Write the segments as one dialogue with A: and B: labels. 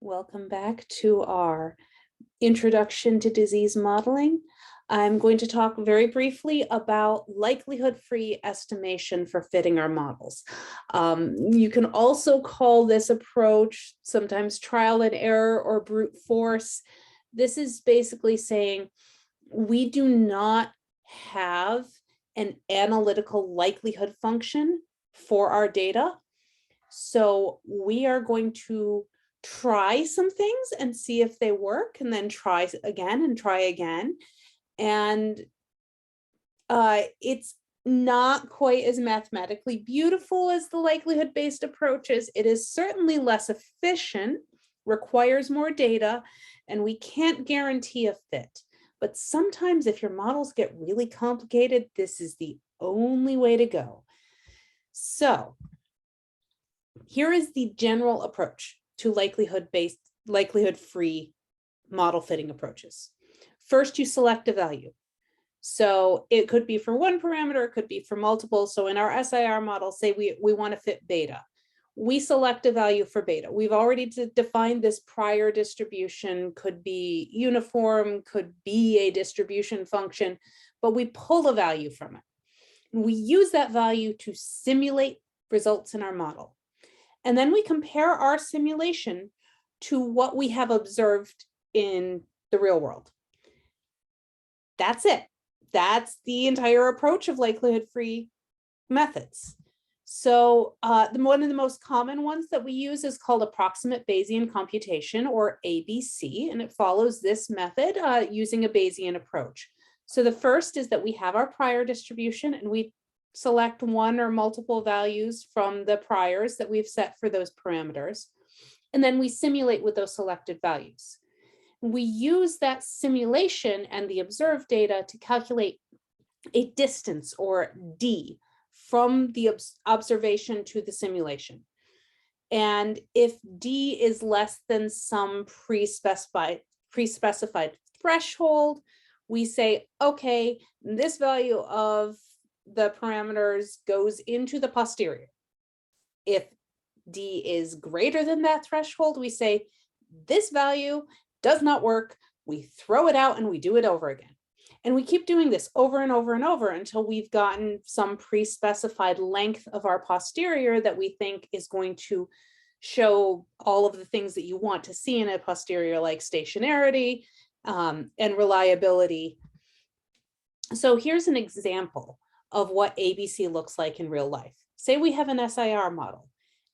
A: Welcome back to our Introduction to Disease Modeling. I'm going to talk very briefly about likelihood-free estimation for fitting our models. You can also call this approach sometimes trial and error or brute force. This is basically saying we do not have an analytical likelihood function for our data. So we are going to try some things and see if they work, and then try again and try again. And it's not quite as mathematically beautiful as the likelihood-based approaches. It is certainly less efficient, requires more data, and we can't guarantee a fit. But sometimes if your models get really complicated, this is the only way to go. So here is the general approach to likelihood-free model fitting approaches. First, you select a value. So it could be for one parameter, it could be for multiple. So in our SIR model, say we want to fit beta. We select a value for beta. We've already defined this prior distribution, could be uniform, could be a distribution function, but we pull a value from it. And we use that value to simulate results in our model. And then we compare our simulation to what we have observed in the real world. That's it. That's the entire approach of likelihood-free methods. So one of the most common ones that we use is called approximate Bayesian computation, or ABC, and it follows this method using a Bayesian approach. So the first is that we have our prior distribution, and we select one or multiple values from the priors that we've set for those parameters. And then we simulate with those selected values. We use that simulation and the observed data to calculate a distance, or D, from the observation to the simulation. And if D is less than some pre-specified threshold, we say, okay, this value of the parameters goes into the posterior. If D is greater than that threshold, we say this value does not work. We throw it out and we do it over again. And we keep doing this over and over and over until we've gotten some pre-specified length of our posterior that we think is going to show all of the things that you want to see in a posterior, like stationarity and reliability. So here's an example of what ABC looks like in real life. Say we have an SIR model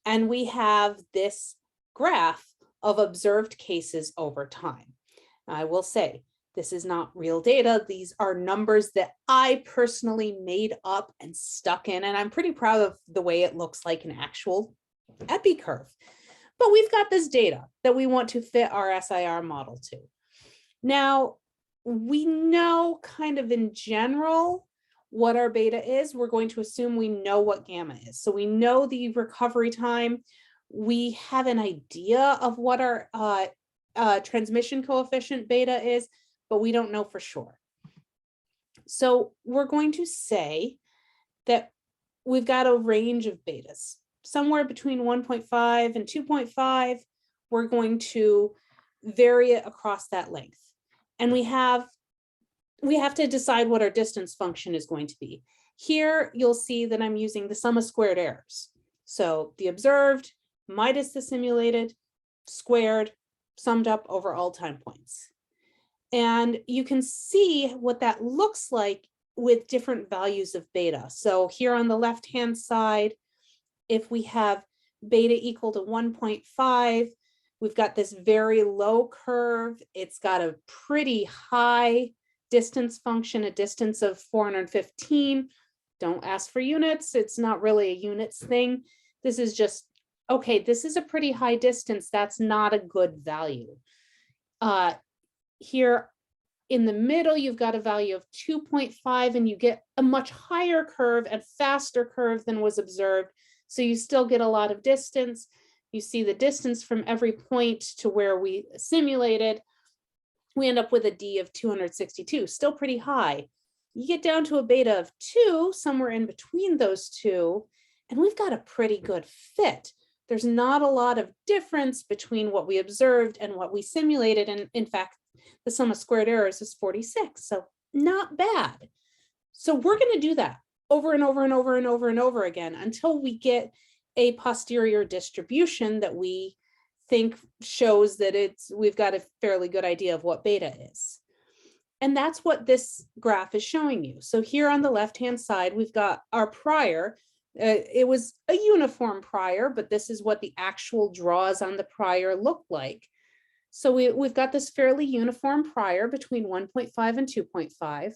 A: and we have this graph of observed cases over time. I will say, this is not real data. These are numbers that I personally made up and stuck in, and I'm pretty proud of the way it looks like an actual epi curve. But we've got this data that we want to fit our SIR model to. Now, we know kind of in general what our beta is. We're going to assume we know what gamma is. So we know the recovery time. We have an idea of what our transmission coefficient beta is, but we don't know for sure. So we're going to say that we've got a range of betas, somewhere between 1.5 and 2.5. We're going to vary it across that length. And we have to decide what our distance function is going to be. Here, you'll see that I'm using the sum of squared errors. So the observed minus the simulated, squared, summed up over all time points. And you can see what that looks like with different values of beta. So here on the left-hand side, if we have beta equal to 1.5, we've got this very low curve. It's got a pretty high distance function, a distance of 415. Don't ask for units. It's not really a units thing. This is just, okay, this is a pretty high distance. That's not a good value. Here in the middle, you've got a value of 2.5, and you get a much higher curve and faster curve than was observed. So you still get a lot of distance. You see the distance from every point to where we simulated. We end up with a D of 262, still pretty high. You get down to a beta of 2, somewhere in between those two, and we've got a pretty good fit. there's not a lot of difference between what we observed and what we simulated. And in fact, the sum of squared errors is 46. So not bad. So we're going to do that over and over and over and over and over again until we get a posterior distribution that we think shows that we've got a fairly good idea of what beta is. And that's what this graph is showing you. So here on the left-hand side, we've got our prior. It was a uniform prior, but this is what the actual draws on the prior look like. So we've got this fairly uniform prior between 1.5 and 2.5.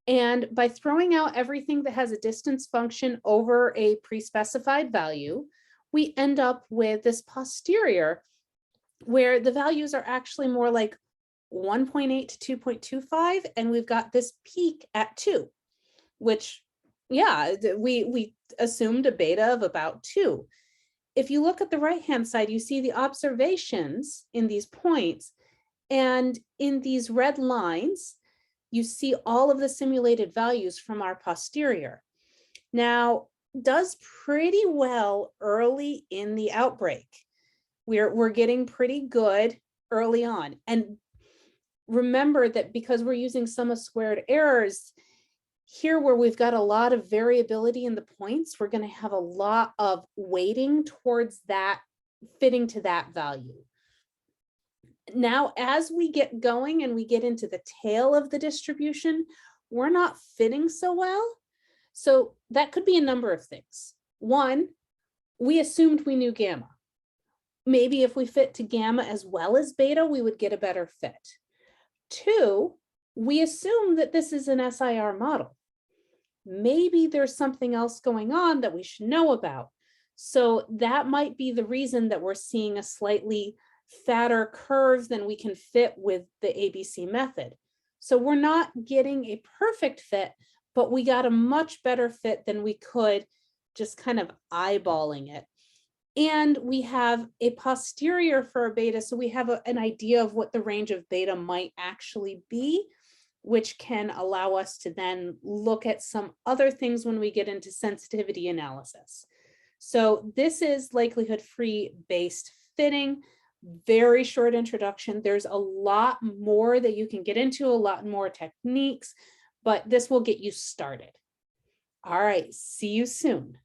A: And by throwing out everything that has a distance function over a pre-specified value, we end up with this posterior where the values are actually more like 1.8 to 2.25, and we've got this peak at 2, which, yeah, we assumed a beta of about 2. If you look at the right-hand side, you see the observations in these points, and in these red lines, you see all of the simulated values from our posterior. Now, does pretty well early in the outbreak. We're getting pretty good early on. And remember that because we're using sum of squared errors, here where we've got a lot of variability in the points, we're going to have a lot of weighting towards that, fitting to that value. Now, as we get going and we get into the tail of the distribution, we're not fitting so well. So that could be a number of things. One, we assumed we knew gamma. Maybe if we fit to gamma as well as beta, we would get a better fit. Two, we assume that this is an SIR model. Maybe there's something else going on that we should know about. So that might be the reason that we're seeing a slightly fatter curve than we can fit with the ABC method. So we're not getting a perfect fit, but we got a much better fit than we could just kind of eyeballing it. And we have a posterior for a beta, so we have an idea of what the range of beta might actually be, which can allow us to then look at some other things when we get into sensitivity analysis. So this is likelihood-free based fitting. Very short introduction. There's a lot more that you can get into, a lot more techniques, but this will get you started. All right, see you soon.